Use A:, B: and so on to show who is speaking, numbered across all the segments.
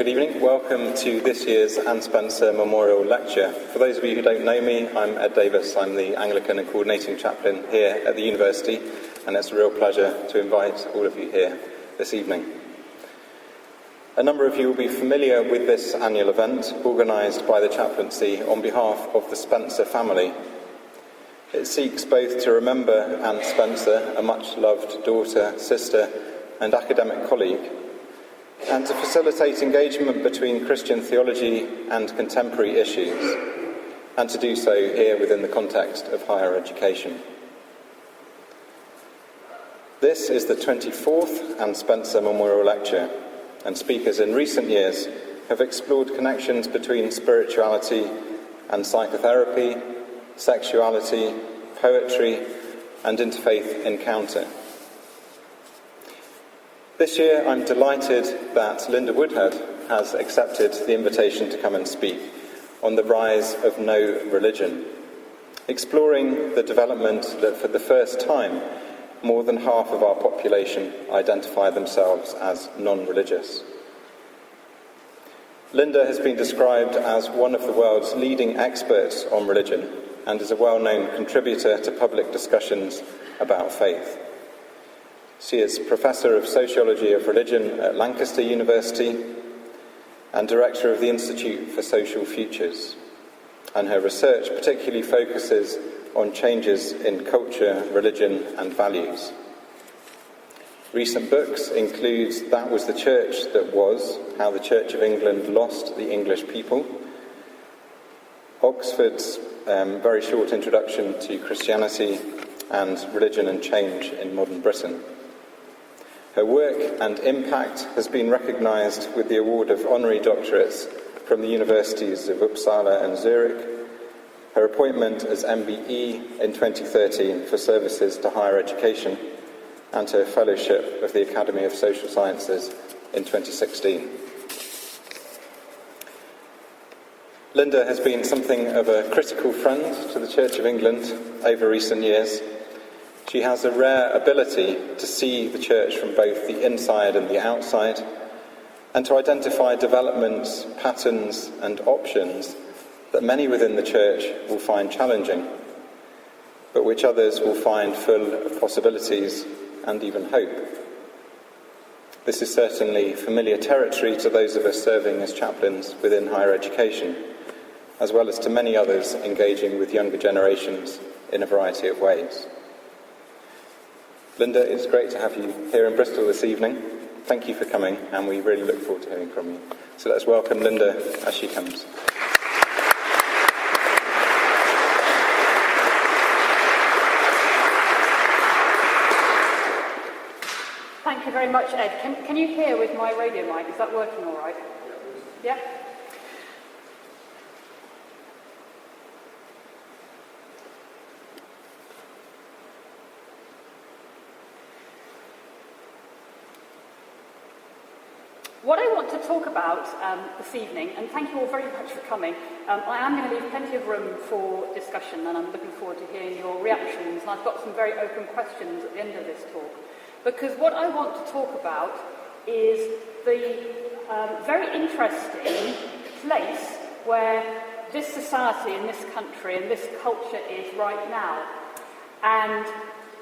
A: Good evening. Welcome to this year's Anne Spencer Memorial Lecture. For those of you who don't know me, I'm Ed Davis. I'm the Anglican and Coordinating Chaplain here at the University, and it's a real pleasure to invite all of you here this evening. A number of you will be familiar with this annual event, organised by the Chaplaincy on behalf of the Spencer family. It seeks both to remember Anne Spencer, a much-loved daughter, sister, and academic colleague, and to facilitate engagement between Christian theology and contemporary issues, and to do so here within the context of higher education. This is the 24th Anne Spencer Memorial Lecture, and speakers in recent years have explored connections between spirituality and psychotherapy, sexuality, poetry, and interfaith encounter. This year, I'm delighted that Linda Woodhead has accepted the invitation to come and speak on the rise of no religion, exploring the development that for the first time, more than half of our population identify themselves as non-religious. Linda has been described as one of the world's leading experts on religion and is a well-known contributor to public discussions about faith. She is Professor of Sociology of Religion at Lancaster University and Director of the Institute for Social Futures, and her research particularly focuses on changes in culture, religion and values. Recent books include That Was the Church That Was, How the Church of England Lost the English People, Oxford's very short introduction to Christianity, and Religion and Change in Modern Britain. Her work and impact has been recognised with the award of honorary doctorates from the universities of Uppsala and Zurich, her appointment as MBE in 2013 for services to higher education, and her fellowship of the Academy of Social Sciences in 2016. Linda has been something of a critical friend to the Church of England over recent years. She has a rare ability to see the church from both the inside and the outside, and to identify developments, patterns, and options that many within the church will find challenging, but which others will find full of possibilities and even hope. This is certainly familiar territory to those of us serving as chaplains within higher education, as well as to many others engaging with younger generations in a variety of ways. Linda, it's great to have you here in Bristol this evening. Thank you for coming, and we really look forward to hearing from you. So let's welcome Linda as she comes.
B: Thank you very much, Ed. Can you hear with my radio mic? Is that working all right? Yeah? What I want to talk about this evening, and thank you all very much for coming, I am going to leave plenty of room for discussion, and I'm looking forward to hearing your reactions, and I've got some very open questions at the end of this talk. Because what I want to talk about is the very interesting place where this society and this country and this culture is right now. And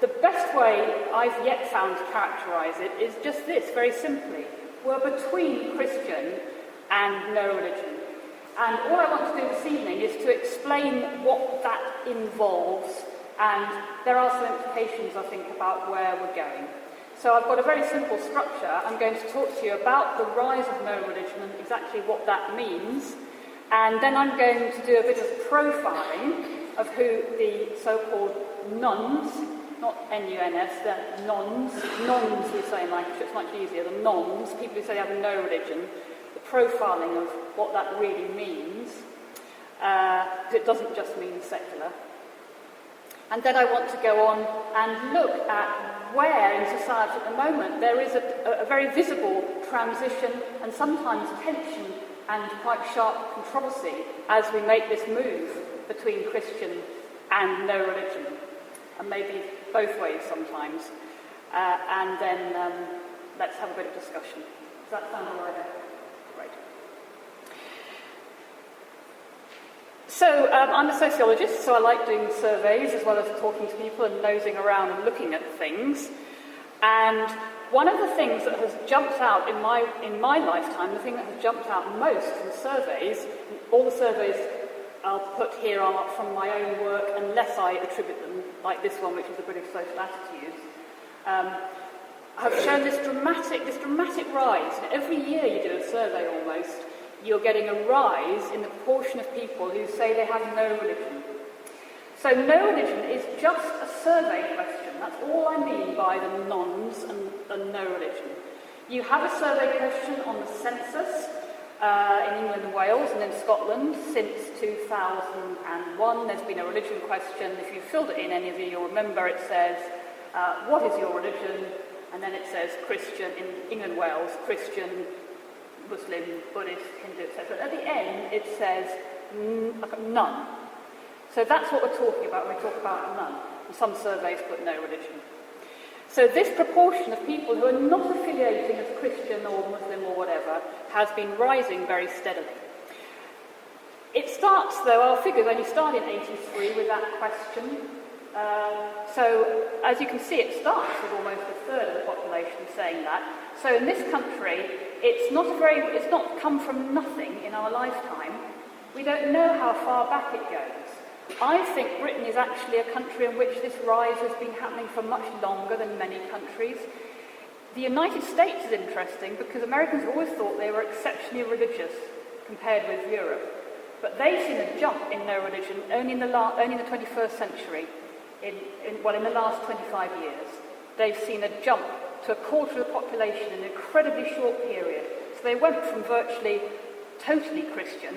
B: the best way I've yet found to characterise it is just this, very simply. We're between Christian and no religion. And all I want to do this evening is to explain what that involves, and there are some implications, I think, about where we're going. So I've got a very simple structure. I'm going to talk to you about the rise of no religion and exactly what that means, and then I'm going to do a bit of profiling of who the so-called nuns, not N-U-N-S, they're nons we say in Lancashire, it's much easier, the nons, people who say they have no religion, the profiling of what that really means, because it doesn't just mean secular. And then I want to go on and look at where in society at the moment there is a very visible transition and sometimes tension and quite sharp controversy as we make this move between Christian and no religion, and maybe both ways sometimes. And then let's have a bit of discussion. Does that sound all right? Great. So I'm a sociologist, so I like doing surveys as well as talking to people and nosing around and looking at things. And one of the things that has jumped out in my lifetime, the thing that has jumped out most in surveys, all the surveys I'll put here are from my own work unless I attribute them, like this one, which is the British Social Attitudes, have shown this dramatic rise. And every year you do a survey almost, you're getting a rise in the proportion of people who say they have no religion. So no religion is just a survey question. That's all I mean by the nons and no religion. You have a survey question on the census in England and Wales and in Scotland since 2001. There's been a religion question. If you filled it in, any of you, you'll remember it says, what is your religion? And then it says Christian, in England and Wales, Christian, Muslim, Buddhist, Hindu, etc. At the end, it says none. So that's what we're talking about when we talk about none. And some surveys put no religion. So this proportion of people who are not affiliating as Christian or Muslim or whatever has been rising very steadily. It starts, though, our figures only start in 83 with that question. So, as you can see, it starts with almost a third of the population saying that. So in this country, it's not come from nothing in our lifetime. We don't know how far back it goes. I think Britain is actually a country in which this rise has been happening for much longer than many countries. The United States is interesting because Americans have always thought they were exceptionally religious compared with Europe. But they've seen a jump in no religion only in the 21st century. In the last 25 years, they've seen a jump to a quarter of the population in an incredibly short period. So they went from virtually totally Christian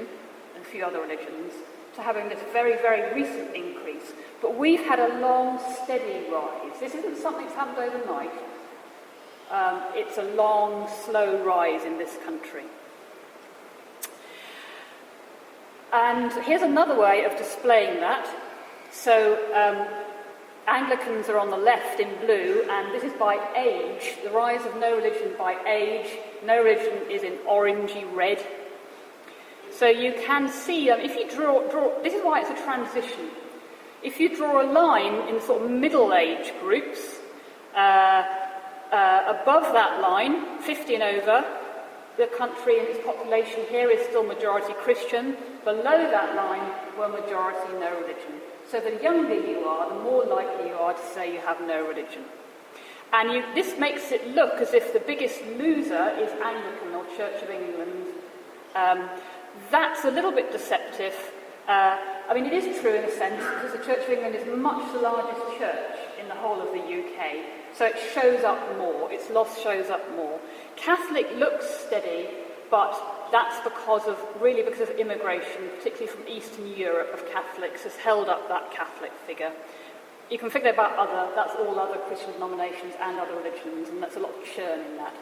B: and a few other religions to having this very, very recent increase. But we've had a long, steady rise. This isn't something that's happened overnight. It's a long, slow rise in this country. And here's another way of displaying that. So Anglicans are on the left in blue, and this is by age, the rise of no religion by age. No religion is in orangey red. So you can see, if you draw, this is why it's a transition. If you draw a line in the sort of middle age groups, above that line, 50 and over, the country and its population here is still majority Christian. Below that line were majority no religion. So the younger you are, the more likely you are to say you have no religion. And this makes it look as if the biggest loser is Anglican or Church of England. That's a little bit deceptive. It is true in a sense, because the Church of England is much the largest church in the whole of the UK. So it shows up more, its loss shows up more. Catholic looks steady, but that's because of immigration, particularly from Eastern Europe, of Catholics, has held up that Catholic figure. You can figure about that's all other Christian denominations and other religions, and that's a lot of churn in that.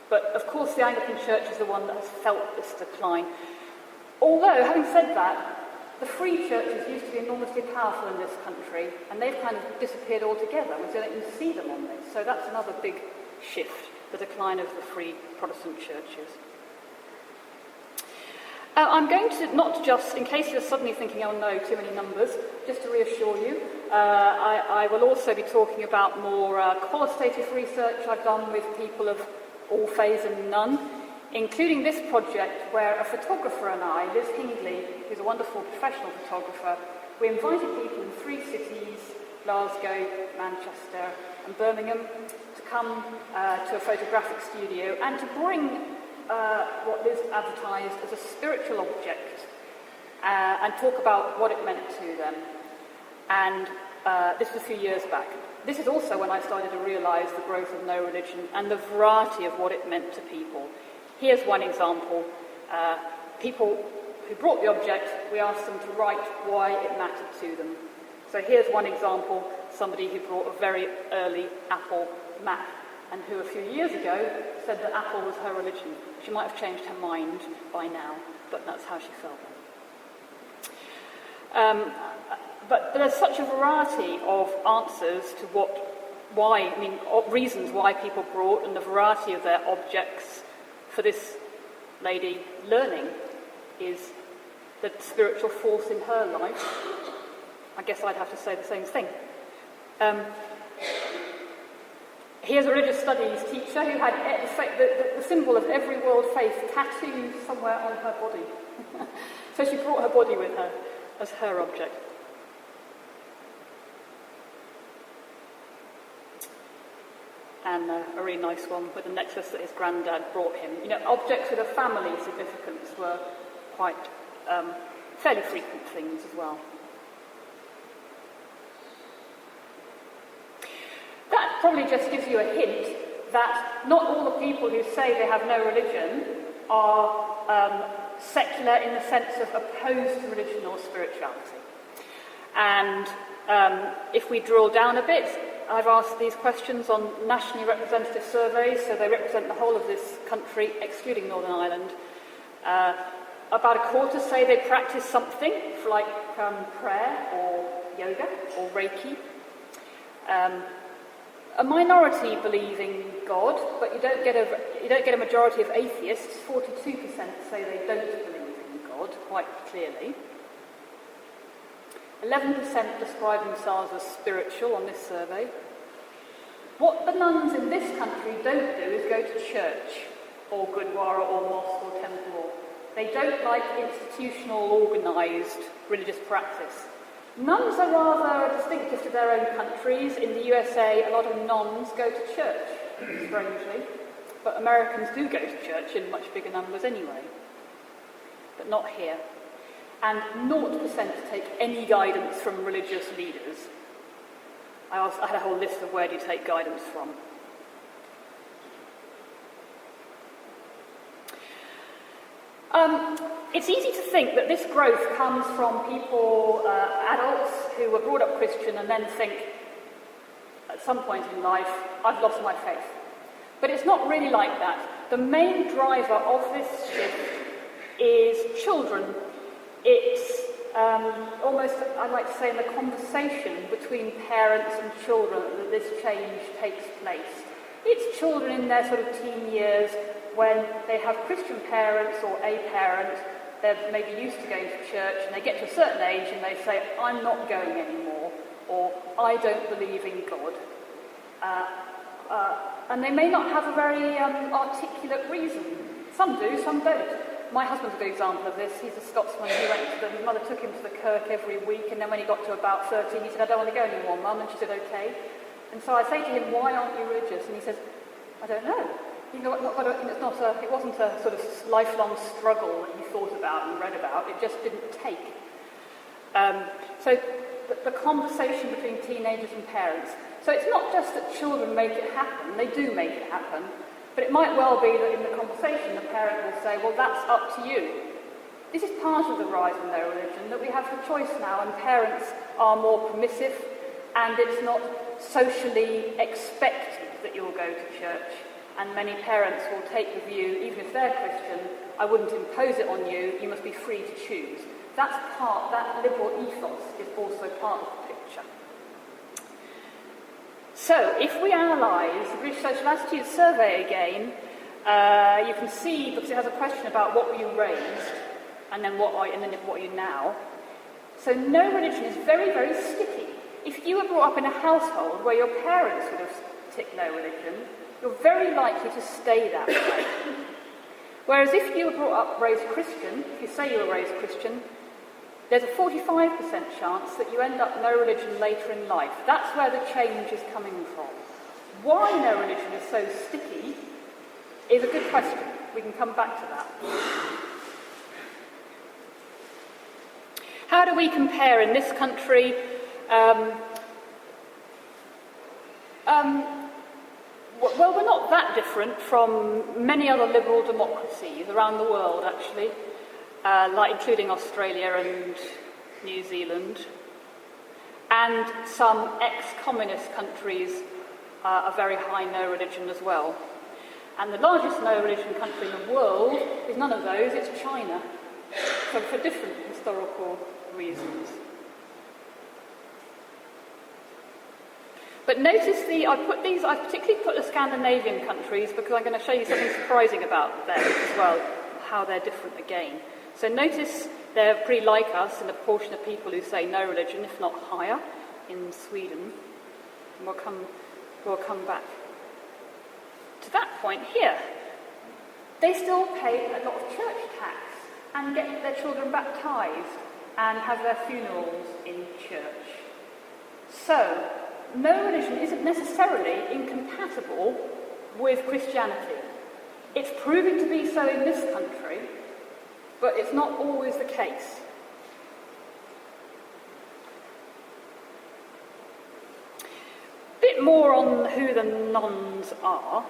B: But of course the Anglican Church is the one that has felt this decline. Although, having said that, the free churches used to be enormously powerful in this country, and they've kind of disappeared altogether. We don't even see them on this. So that's another big shift, the decline of the free Protestant churches. I'm going to, not just, in case you're suddenly thinking, oh no, too many numbers, just to reassure you, I will also be talking about more qualitative research I've done with people of all faiths and none, including this project where a photographer and I, Liz Hindley, who's a wonderful professional photographer, we invited people in 3 cities, Glasgow, Manchester and Birmingham, to come to a photographic studio and to bring what Liz advertised as a spiritual object and talk about what it meant to them. And this was a few years back. This is also when I started to realise the growth of no religion and the variety of what it meant to people. Here's one example. People who brought the object, we asked them to write why it mattered to them. So here's one example, somebody who brought a very early Apple Mac and who a few years ago said that Apple was her religion. She might have changed her mind by now, but that's how she felt. But there's such a variety of answers to reasons why people brought, and the variety of their objects for this lady learning is the spiritual force in her life, I guess I'd have to say the same thing. Here's a religious studies teacher who had the symbol of every world faith tattooed somewhere on her body. So she brought her body with her as her object. And a really nice one with a necklace that his granddad brought him. You know, objects with a family significance were quite fairly frequent things as well. That probably just gives you a hint that not all the people who say they have no religion are secular in the sense of opposed to religion or spirituality. And if we drill down a bit, I've asked these questions on nationally representative surveys, so they represent the whole of this country, excluding Northern Ireland. About a quarter say they practice something, like prayer or yoga or Reiki. A minority believe in God, but you don't get a majority of atheists. 42% say they don't believe in God, quite clearly. 11% describe themselves as spiritual on this survey. What the nuns in this country don't do is go to church, or gurdwara, or mosque, or temple. They don't like institutional, organised religious practice. Nuns are rather distinctive to their own countries. In the USA, a lot of nuns go to church, strangely. But Americans do go to church in much bigger numbers anyway. But not here. And 0% take any guidance from religious leaders. I had a whole list of where do you take guidance from. It's easy to think that this growth comes from people, adults, who were brought up Christian and then think, at some point in life, I've lost my faith. But it's not really like that. The main driver of this shift is children. It's almost, I'd like to say, in the conversation between parents and children that this change takes place. It's children in their sort of teen years when they have Christian parents or a parent, they're maybe used to going to church, and they get to a certain age and they say, I'm not going anymore, or I don't believe in God. And they may not have a very articulate reason. Some do, some don't. My husband's a good example of this. He's a Scotsman. His mother took him to the kirk every week, and then when he got to about 13, he said, I don't want to go anymore, Mum. And she said, okay. And so I say to him, why aren't you religious? And he says, I don't know. It wasn't a sort of lifelong struggle that he thought about and read about. It just didn't take. So the conversation between teenagers and parents. So it's not just that children make it happen. They do make it happen. But it might well be that in the conversation the parent will say, well, that's up to you. This is part of the rise in their religion, that we have the choice now, and parents are more permissive, and it's not socially expected that you'll go to church. And many parents will take the view, even if they're Christian, I wouldn't impose it on you, you must be free to choose. That liberal ethos is also part of the picture. So, if we analyse the British Social Attitudes Survey again, you can see, because it has a question about what were you raised, and then what are you now. So no religion is very, very sticky. If you were brought up in a household where your parents would have ticked no religion, you're very likely to stay that way. Whereas if you were brought up raised Christian, if you say you were raised Christian, there's a 45% chance that you end up no religion later in life. That's where the change is coming from. Why no religion is so sticky is a good question. We can come back to that. How do we compare in this country? Well, we're not that different from many other liberal democracies around the world, actually, including Australia and New Zealand. And some ex-communist countries are very high no-religion as well. And the largest no-religion country in the world is none of those, it's China. So for different historical reasons. But notice I've particularly put the Scandinavian countries because I'm going to show you something surprising about them as well, how they're different again. So notice they're pretty like us in the proportion of people who say no religion, if not higher, in Sweden. And we'll come back to that point here. They still pay a lot of church tax and get their children baptised and have their funerals in church. So, no religion isn't necessarily incompatible with Christianity. It's proving to be so in this country, but it's not always the case. A bit more on who the nuns are.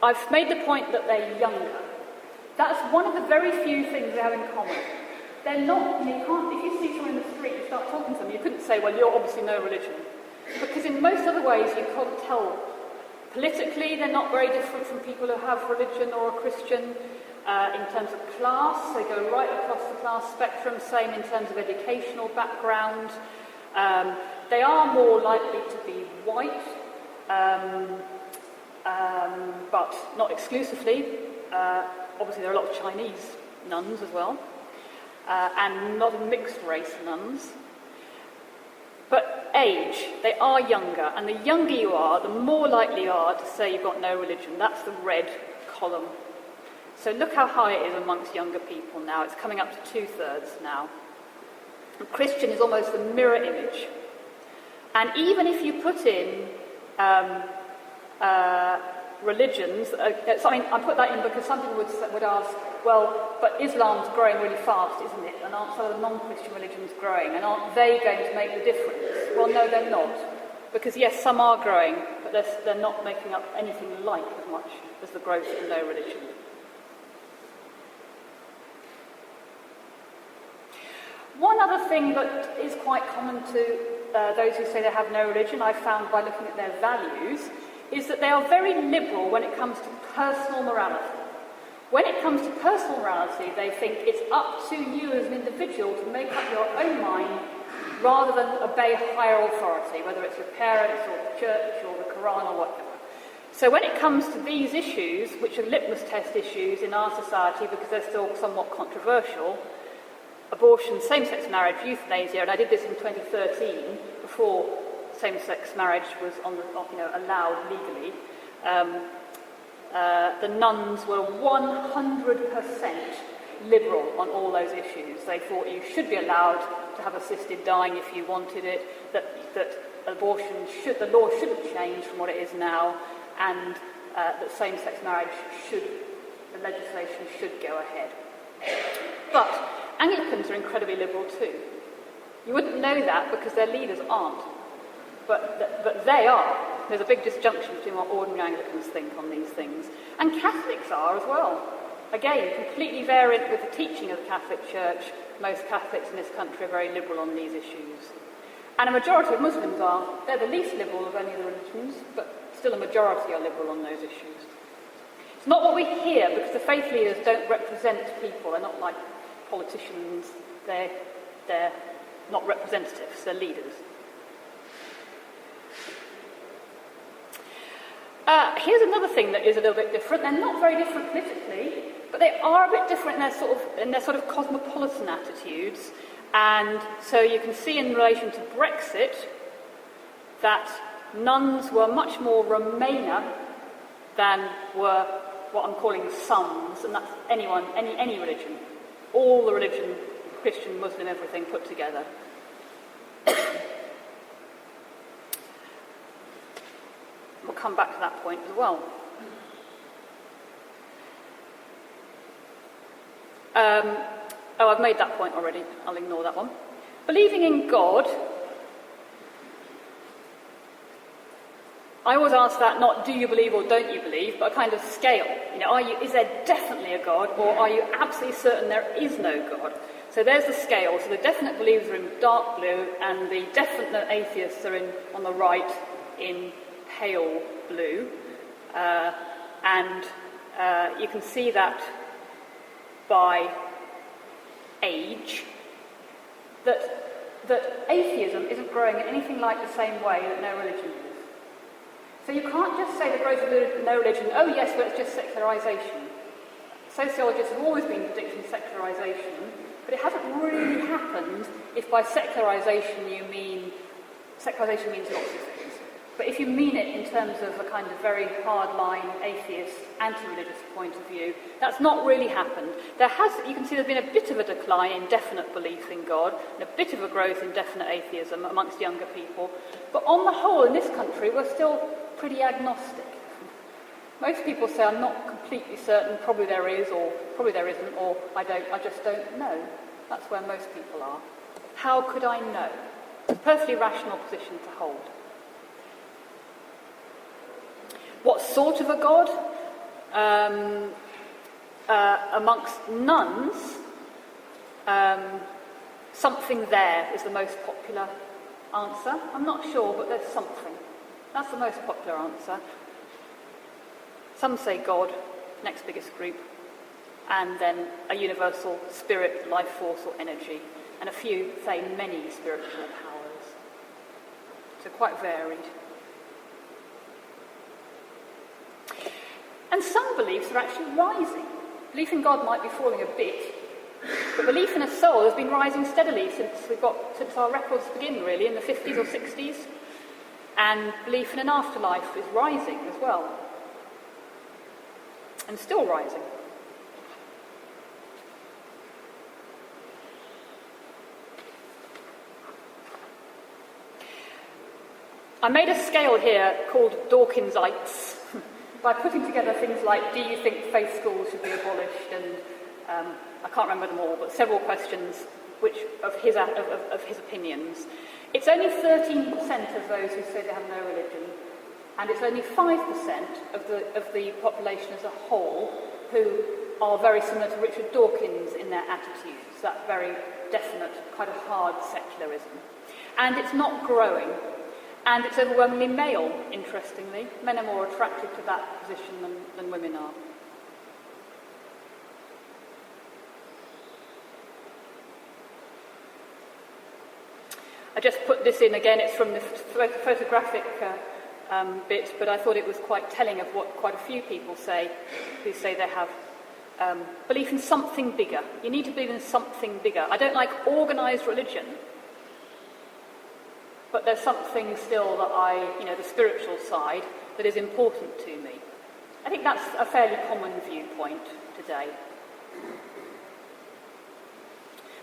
B: I've made the point that they're younger. That's one of the very few things they have in common. They're not, you can't, if you see someone in the street and start talking to them, you couldn't say, well, you're obviously no religion. Because in most other ways you can't tell. Politically, they're not very different from people who have religion or are Christian. In terms of class, they go right across the class spectrum, same in terms of educational background. They are more likely to be white, but not exclusively. Obviously, there are a lot of Chinese nuns as well, and not mixed race nuns. But age, they are younger, and the younger you are, the more likely you are to say you've got no religion. That's the red column. So look how high it is amongst younger people now. It's coming up to 2/3 now. And Christian is almost the mirror image. And even if you put in religions, I put that in because some people would ask, well, but Islam's growing really fast, isn't it? And aren't some of the non-Christian religions growing? And aren't they going to make the difference? Well, no, they're not. Because yes, some are growing, but they're not making up anything like as much as the growth in no religion. One other thing that is quite common to those who say they have no religion, I've found by looking at their values, is that they are very liberal when it comes to personal morality. When it comes to personal morality, they think it's up to you as an individual to make up your own mind rather than obey higher authority, whether it's your parents or the church or the Quran or whatever. So when it comes to these issues, which are litmus test issues in our society because they're still somewhat controversial, abortion, same-sex marriage, euthanasia, and I did this in 2013 before same-sex marriage was allowed legally. The nuns were 100% liberal on all those issues. They thought you should be allowed to have assisted dying if you wanted it, that abortion the law shouldn't change from what it is now, and that same-sex marriage the legislation should go ahead. But Anglicans are incredibly liberal too. You wouldn't know that because their leaders aren't. But they are. There's a big disjunction between what ordinary Anglicans think on these things. And Catholics are as well. Again, completely variant with the teaching of the Catholic Church. Most Catholics in this country are very liberal on these issues. And a majority of Muslims are. They're the least liberal of any of the religions, but still a majority are liberal on those issues. It's not what we hear, because the faith leaders don't represent people. They're not like politicians. They're not representatives, they're leaders. Here's another thing that is a little bit different. They're not very different politically, but they are a bit different in their sort of cosmopolitan attitudes. And so you can see in relation to Brexit that nuns were much more Remainer than were what I'm calling sons, and that's anyone, any religion, all the religion, Christian, Muslim, everything put together. We'll come back to that point as well. I've made that point already. I'll ignore that one. Believing in God. I always ask that not do you believe or don't you believe, but a kind of scale. Is there definitely a God, or are you absolutely certain there is no God? So there's the scale. So the definite believers are in dark blue, and the definite atheists are on the right in pale blue. And you can see that by age, that atheism isn't growing in anything like the same way that no religion is. So you can't just say the growth of no religion, oh yes, but it's just secularisation. Sociologists have always been predicting secularisation, but it hasn't really happened if by secularisation means lots of things. But if you mean it in terms of a kind of very hard-line, atheist, anti-religious point of view, that's not really happened. You can see there's been a bit of a decline in definite belief in God, and a bit of a growth in definite atheism amongst younger people. But on the whole, in this country, we're still pretty agnostic. Most people say, I'm not completely certain, probably there is, or probably there isn't, or I just don't know. That's where most people are. How could I know? It's a perfectly rational position to hold. What sort of a God? Amongst nuns, something there is the most popular answer. I'm not sure, but there's something. That's the most popular answer. Some say God, next biggest group, and then a universal spirit, life force or energy, and a few say many spiritual powers. So quite varied. And some beliefs are actually rising. Belief in God might be falling a bit, but belief in a soul has been rising steadily since our records begin, really, in the 50s or 60s. And belief in an afterlife is rising as well. And still rising. I made a scale here called Dawkinsites by putting together things like, do you think faith schools should be abolished? And I can't remember them all, but several questions of his opinions. It's only 13% of those who say they have no religion, and it's only 5% of the population as a whole who are very similar to Richard Dawkins in their attitudes, that very definite, quite a hard secularism. And it's not growing. And it's overwhelmingly male, interestingly. Men are more attracted to that position than women are. I just put this in again, it's from the photographic bit, but I thought it was quite telling of what quite a few people say, who say they have belief in something bigger. You need to believe in something bigger. I don't like organised religion, but there's something still that the spiritual side, that is important to me. I think that's a fairly common viewpoint today.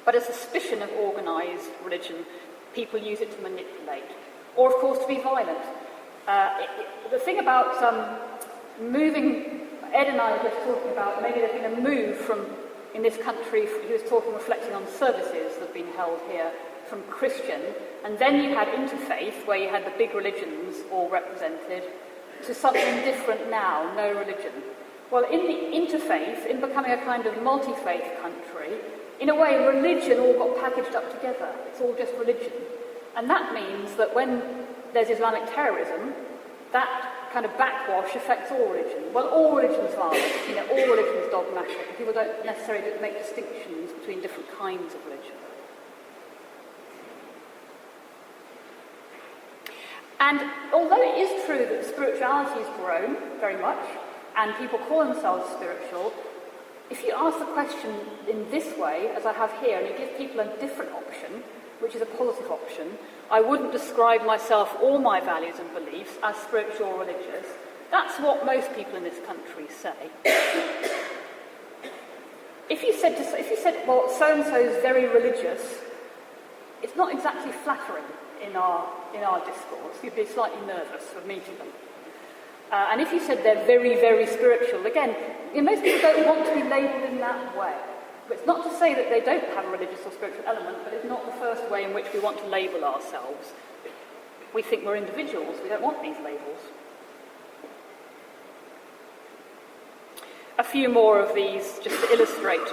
B: But a suspicion of organised religion, people use it to manipulate, or of course to be violent. The thing about moving, Ed and I were just talking about maybe there's been a move from, in this country, he was reflecting on services that have been held here, from Christian, and then you had interfaith, where you had the big religions all represented, to something different now, no religion. Well, in the interfaith, in becoming a kind of multi-faith country, in a way, religion all got packaged up together. It's all just religion. And that means that when there's Islamic terrorism, that kind of backwash affects all religion. Well, all religion's violent, all religion's dogmatic. People don't necessarily make distinctions between different kinds of religion. And although it is true that spirituality has grown very much, and people call themselves spiritual, if you ask the question in this way, as I have here, and you give people a different option, which is a positive option, I wouldn't describe myself or my values and beliefs as spiritual or religious. That's what most people in this country say. If you said, well, so-and-so is very religious, it's not exactly flattering in our discourse. You'd be slightly nervous of meeting them. And if you said they're very, very spiritual, again, most people don't want to be labelled in that way. But it's not to say that they don't have a religious or spiritual element, but it's not the first way in which we want to label ourselves. We think we're individuals, we don't want these labels. A few more of these, just to illustrate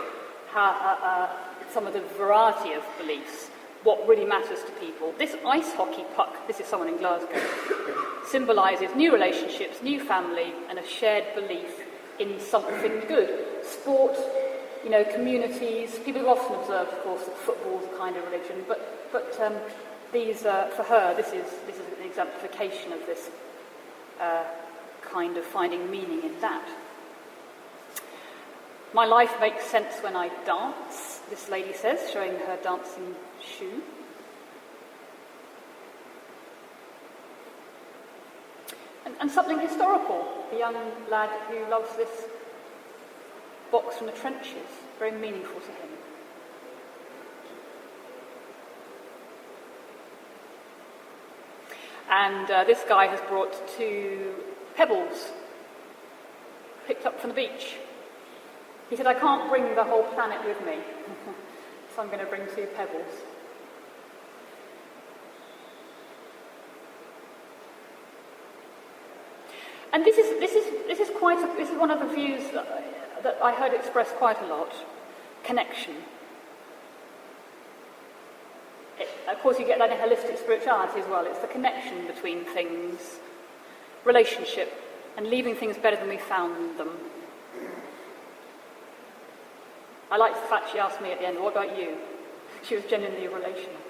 B: how some of the variety of beliefs, what really matters to people. This ice hockey puck, this is someone in Glasgow, symbolises new relationships, new family, and a shared belief in something good. Sport, communities. People have often observed, of course, that football is a kind of religion, but these, for her, this is an exemplification of this kind of finding meaning in that. My life makes sense when I dance, this lady says, showing her dancing shoe. And something historical, a young lad who loves this box from the trenches, very meaningful to him. And this guy has brought 2 pebbles, picked up from the beach. He said, I can't bring the whole planet with me, so I'm going to bring 2 pebbles. And this is one of the views that I heard expressed quite a lot: connection. Of course, you get that in holistic spirituality as well. It's the connection between things, relationship, and leaving things better than we found them. I liked the fact she asked me at the end, what about you? She was genuinely relational.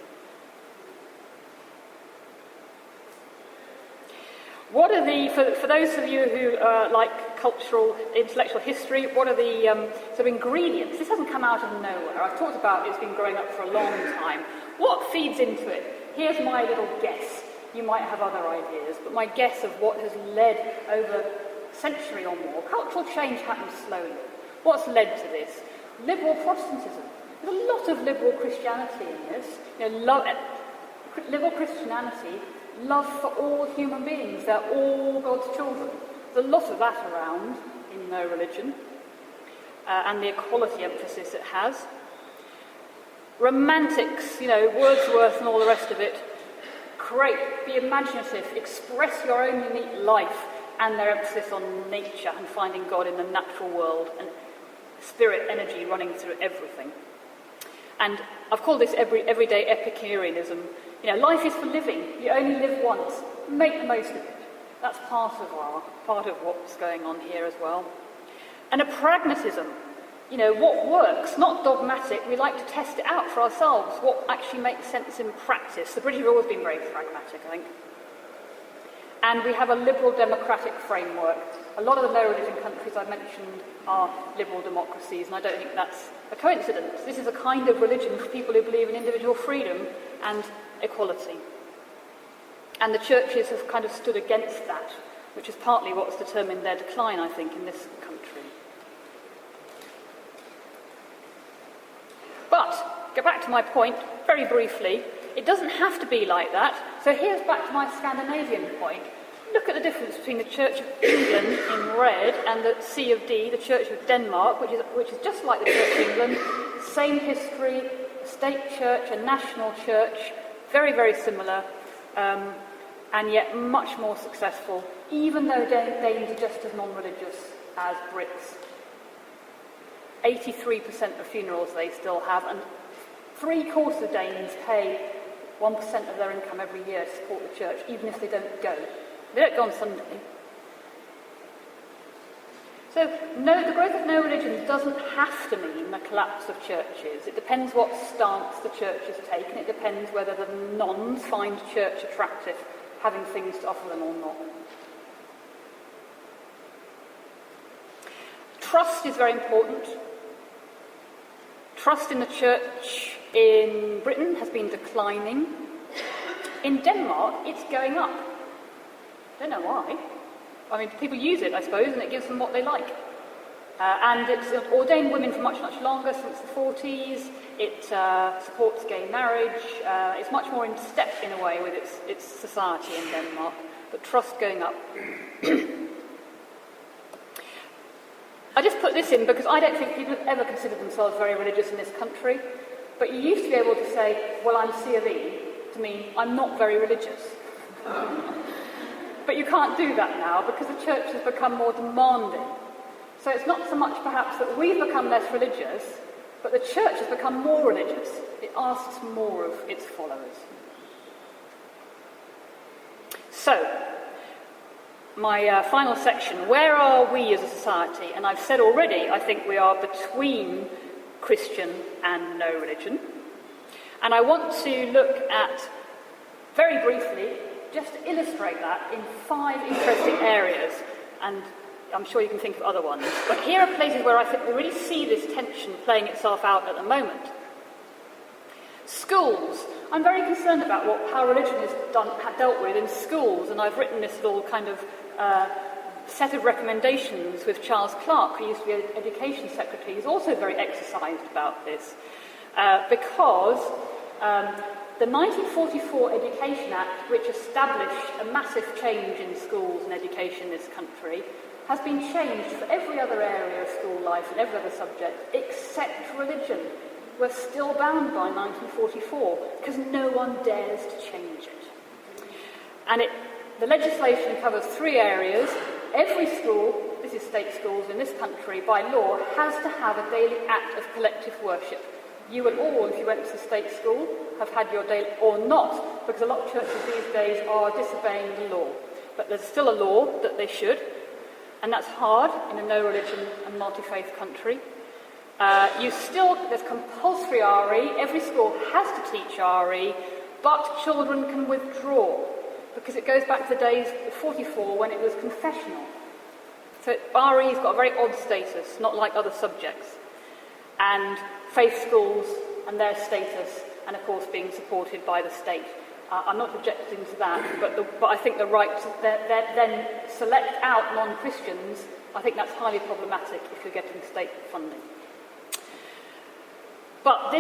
B: What are for those of you who like cultural, intellectual history, what are the sort of ingredients? This hasn't come out of nowhere. I've talked about it's been growing up for a long time. What feeds into it? Here's my little guess. You might have other ideas, but my guess of what has led over a century or more. Cultural change happens slowly. What's led to this? Liberal Protestantism. There's a lot of liberal Christianity in this. Liberal Christianity, love for all human beings. They're all God's children. There's a lot of that around in no religion, and the equality emphasis it has. Romantics, Wordsworth and all the rest of it. Great, be imaginative, express your own unique life, and their emphasis on nature and finding God in the natural world and spirit energy running through everything. And I've called this everyday Epicureanism. Life is for living. You only live once. Make the most of it. That's part of what's going on here as well. And a pragmatism. What works, not dogmatic. We like to test it out for ourselves. What actually makes sense in practice. The British have always been very pragmatic, I think. And we have a liberal democratic framework. A lot of the low religion countries I mentioned are liberal democracies, and I don't think that's a coincidence. This is a kind of religion for people who believe in individual freedom and equality. And the churches have kind of stood against that, which is partly what's determined their decline, I think, in this country. But, go back to my point, very briefly, it doesn't have to be like that. So here's back to my Scandinavian point. Look at the difference between the Church of England in red and the C of D, the Church of Denmark, which is just like the Church of England, same history, a state church, a national church, very, very similar, and yet much more successful, even though Danes are just as non-religious as Brits. 83% of funerals they still have, and 3/4 of Danes pay 1% of their income every year to support the church, even if they don't go. They don't go on Sunday. So, the growth of no religion doesn't have to mean the collapse of churches. It depends what stance the church has taken. It depends whether the nones find church attractive, having things to offer them or not. Trust is very important. Trust in the church in Britain has been declining. In Denmark, it's going up. Don't know why. I mean, people use it, I suppose, and it gives them what they like. And it's ordained women for much, much longer, since the 40s. It supports gay marriage. It's much more in step, in a way, with its society in Denmark. But trust going up. I just put this in because I don't think people have ever considered themselves very religious in this country. But you used to be able to say, well, I'm C of E, to mean I'm not very religious. But you can't do that now because the church has become more demanding. So it's not so much perhaps that we've become less religious, but the church has become more religious. It asks more of its followers. So, my final section, where are we as a society? And I've said already, I think we are between Christian and no religion. And I want to look at, very briefly, just to illustrate that in 5 interesting areas. And I'm sure you can think of other ones. But here are places where I think we really see this tension playing itself out at the moment. Schools. I'm very concerned about how religion is dealt with in schools, and I've written this little kind of set of recommendations with Charles Clarke, who used to be Education Secretary. He's also very exercised about this, because the 1944 Education Act, which established a massive change in schools and education in this country, has been changed for every other area of school life and every other subject, except religion. We're still bound by 1944 because no one dares to change it. And the legislation covers 3 areas. Every school, this is state schools in this country, by law, has to have a daily act of collective worship. You will all, if you went to the state school, have had your daily, or not, because a lot of churches these days are disobeying the law. But there's still a law that they should, and that's hard in a no-religion and multi-faith country. There's compulsory RE. Every school has to teach RE, but children can withdraw, because it goes back to the days of 44 when it was confessional. So RE's got a very odd status, not like other subjects. And faith schools and their status, and of course being supported by the state. I'm not objecting to that, but I think the right to then select out non-Christians, I think that's highly problematic if you're getting state funding. But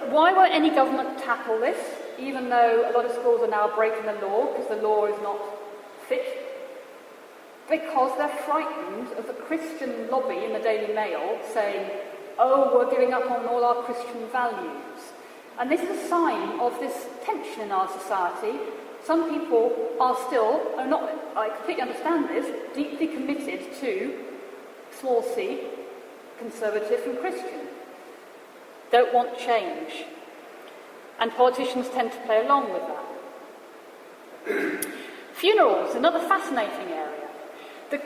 B: why won't any government tackle this, even though a lot of schools are now breaking the law because the law is not fit? Because they're frightened of the Christian lobby in the Daily Mail saying, oh, we're giving up on all our Christian values. And this is a sign of this tension in our society. Some people are still, I completely understand this, deeply committed to small c, conservative and Christian. Don't want change. And politicians tend to play along with that. Funerals, another fascinating area. The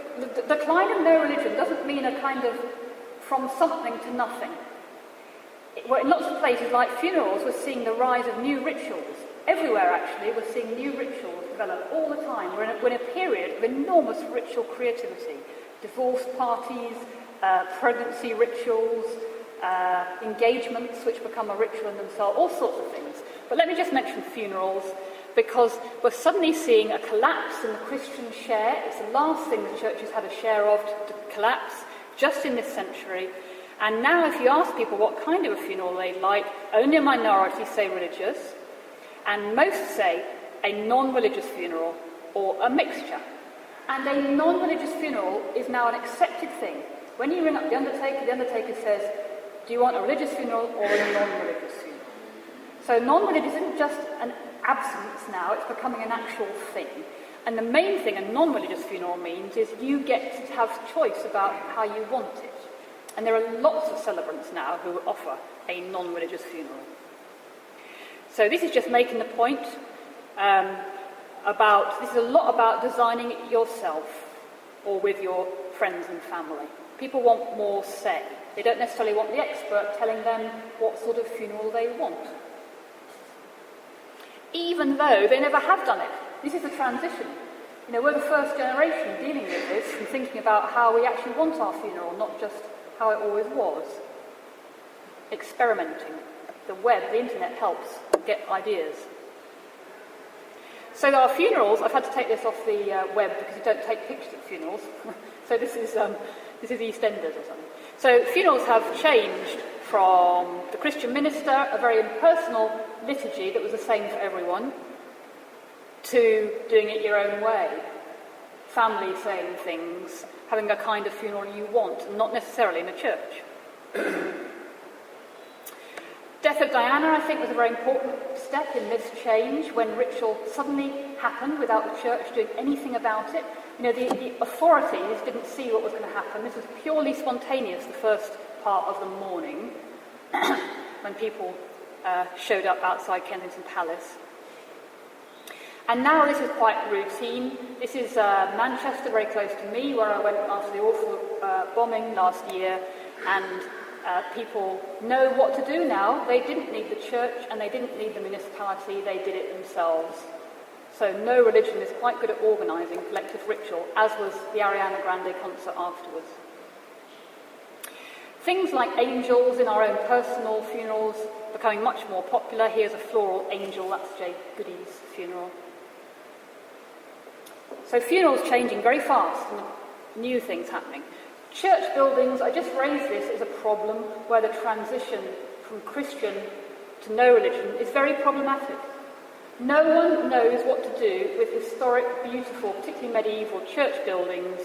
B: decline of no religion doesn't mean a kind of from something to nothing. In lots of places like funerals, we're seeing the rise of new rituals. Everywhere, actually, we're seeing new rituals develop all the time. We're in a period of enormous ritual creativity. Divorce parties, pregnancy rituals, engagements which become a ritual in themselves, all sorts of things. But let me just mention funerals, because we're suddenly seeing a collapse in the Christian share. It's the last thing the church has had a share of to collapse, just in this century. And now if you ask people what kind of a funeral they'd like, only a minority say religious, and most say a non-religious funeral or a mixture. And a non-religious funeral is now an accepted thing. When you ring up the undertaker says, do you want a religious funeral or a non-religious funeral? So non-religious isn't just an absence now, it's becoming an actual thing. And the main thing a non-religious funeral means is you get to have choice about how you want it. And there are lots of celebrants now who offer a non-religious funeral. So this is just making the point this is a lot about designing it yourself or with your friends and family. People want more say. They don't necessarily want the expert telling them what sort of funeral they want. Even though they never have done it. This is the transition. We're the first generation dealing with this and thinking about how we actually want our funeral, not just how it always was. Experimenting. The web, the internet helps get ideas. So our funerals, I've had to take this off the web because you don't take pictures at funerals. So this is EastEnders or something. So funerals have changed from the Christian minister, a very impersonal liturgy that was the same for everyone, to doing it your own way. Family saying things, having a kind of funeral you want, and not necessarily in a church. Death of Diana, I think, was a very important step in this change when ritual suddenly happened without the church doing anything about it. The authorities didn't see what was going to happen. This was purely spontaneous, the first part of the morning, when people showed up outside Kensington Palace. And now this is quite routine. This is Manchester, very close to me, where I went after the awful bombing last year, and people know what to do now. They didn't need the church and they didn't need the municipality, they did it themselves. So no religion is quite good at organising collective ritual, as was the Ariana Grande concert afterwards. Things like angels in our own personal funerals becoming much more popular. Here's a floral angel, that's Jay Goody's funeral. So funerals changing very fast and new things happening. Church buildings, I just raised this as a problem where the transition from Christian to no religion is very problematic. No one knows what to do with historic, beautiful, particularly medieval church buildings.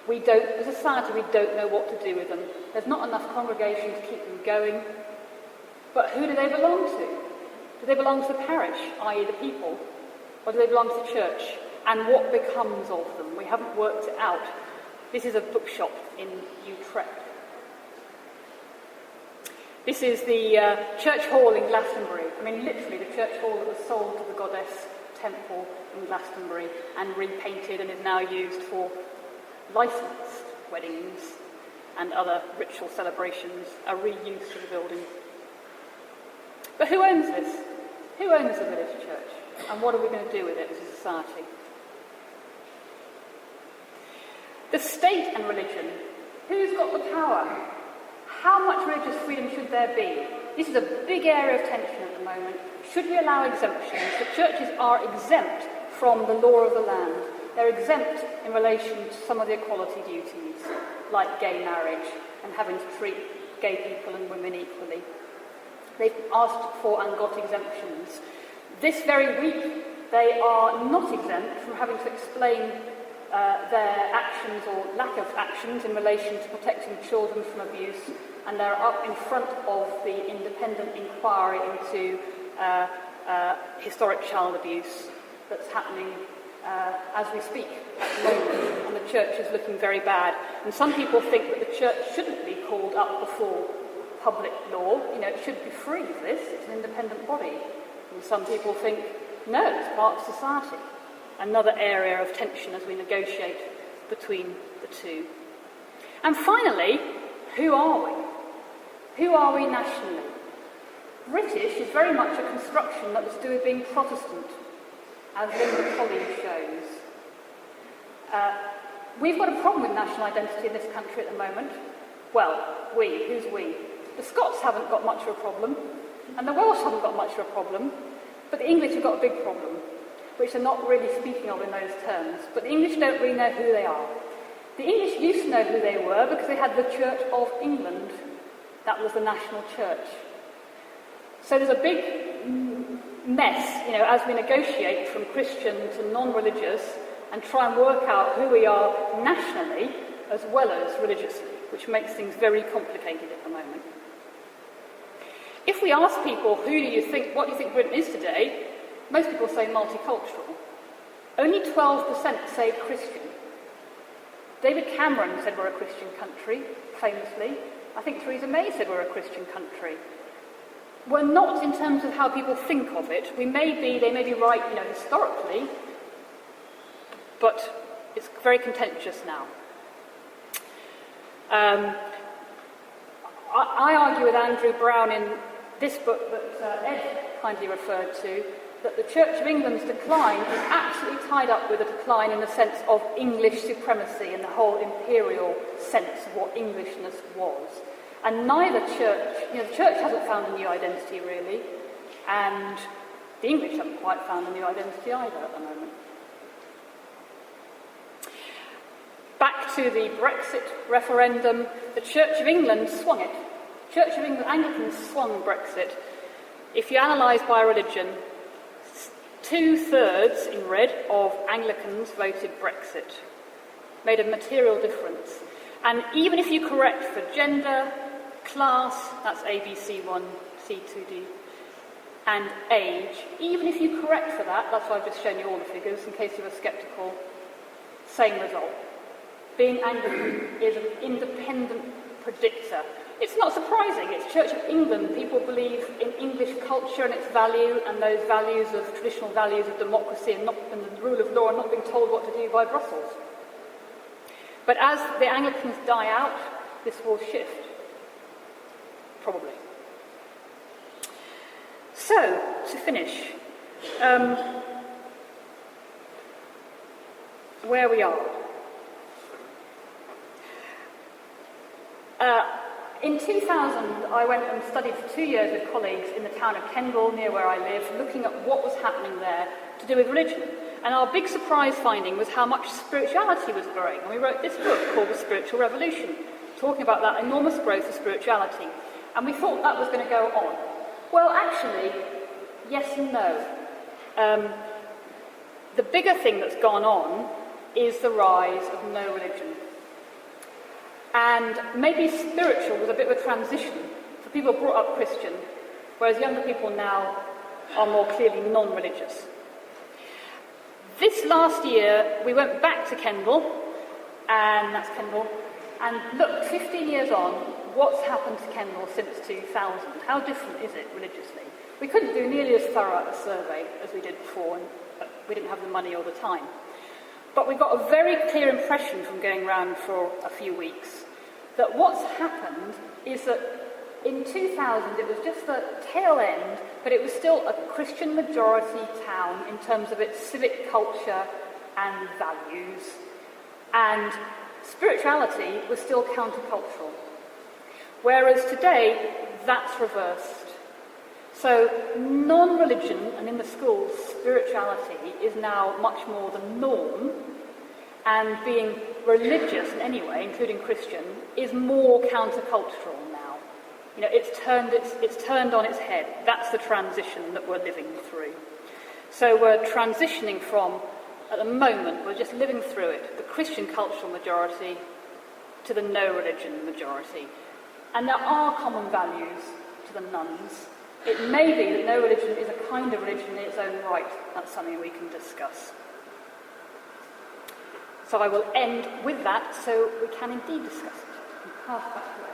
B: As a society, we don't know what to do with them. There's not enough congregation to keep them going. But who do they belong to? Do they belong to the parish, i.e. the people? Or do they belong to the church? And what becomes of them? We haven't worked it out. This is a bookshop in Utrecht. This is the church hall in Glastonbury. I mean, literally the church hall that was sold to the goddess temple in Glastonbury and repainted and is now used for licensed weddings and other ritual celebrations, a reuse of the building. But who owns this? Who owns the village church? And what are we going to do with it as a society? The state and religion. Who's got the power? How much religious freedom should there be? This is a big area of tension at the moment. Should we allow exemptions? The churches are exempt from the law of the land. They're exempt in relation to some of the equality duties, like gay marriage and having to treat gay people and women equally. They've asked for and got exemptions. This very week, they are not exempt from having to explain their actions or lack of actions in relation to protecting children from abuse, and they're up in front of the independent inquiry into historic child abuse that's happening as we speak at the moment, and the church is looking very bad. And some people think that the church shouldn't be called up before public law. It should be free of this. It's an independent body. And some people think, no, it's part of society. Another area of tension as we negotiate between the two. And finally, who are we? Who are we nationally? British is very much a construction that was to do with being Protestant, as Linda Colley shows. We've got a problem with national identity in this country at the moment. Well, we. Who's we? The Scots haven't got much of a problem, and the Welsh haven't got much of a problem, but the English have got a big problem, which they're not really speaking of in those terms. But the English don't really know who they are. The English used to know who they were because they had the Church of England. That was the national church. So there's a big mess, as we negotiate from Christian to non-religious and try and work out who we are nationally as well as religiously, which makes things very complicated at the moment. If we ask people, what do you think Britain is today? Most people say multicultural. Only 12% say Christian. David Cameron said we're a Christian country, famously. I think Theresa May said we're a Christian country. We're not in terms of how people think of it. They may be right, historically, but it's very contentious now. I argue with Andrew Brown in this book that Ed kindly referred to, that the Church of England's decline is absolutely tied up with a decline in the sense of English supremacy and the whole imperial sense of what Englishness was. And neither church, the church hasn't found a new identity really, and the English haven't quite found a new identity either at the moment. Back to the Brexit referendum, the Church of England swung it. Church of England Anglicans swung Brexit. If you analyse by religion, 2/3 in red of Anglicans voted Brexit. Made a material difference. And even if you correct for gender, class, that's ABC1, C2D, and age, even if you correct for that, that's why I've just shown you all the figures in case you were sceptical, same result. Being Anglican is an independent predictor. It's not surprising. It's Church of England. People believe in English culture and its value, and those values of traditional values of democracy and the rule of law, and not being told what to do by Brussels. But as the Anglicans die out, this will shift. Probably. So, to finish, where we are. In 2000, I went and studied for 2 years with colleagues in the town of Kendal, near where I live, looking at what was happening there to do with religion. And our big surprise finding was how much spirituality was growing. And we wrote this book called The Spiritual Revolution, talking about that enormous growth of spirituality. And we thought that was going to go on. Well, actually, yes and no. The bigger thing that's gone on is the rise of no religion. And maybe spiritual was a bit of a transition for people brought up Christian, whereas younger people now are more clearly non-religious. This last year, we went back to Kendal, and that's Kendal, and looked 15 years on, what's happened to Kendal since 2000? How different is it religiously? We couldn't do nearly as thorough a survey as we did before, and we didn't have the money all the time. But we got a very clear impression from going around for a few weeks that what's happened is that in 2000 it was just the tail end, but it was still a Christian majority town in terms of its civic culture and values. And spirituality was still countercultural. Whereas today, that's reversed. So non-religion, and in the schools, spirituality is now much more the norm, and being religious in any way, including Christian, is more countercultural now. You know, it's turned on its head. That's the transition that we're living through. So we're transitioning from, at the moment, we're just living through it, the Christian cultural majority to the no-religion majority. And there are common values to the nuns. It may be that no religion is a kind of religion in its own right. That's something we can discuss. So I will end with that so we can indeed discuss it. And pass back to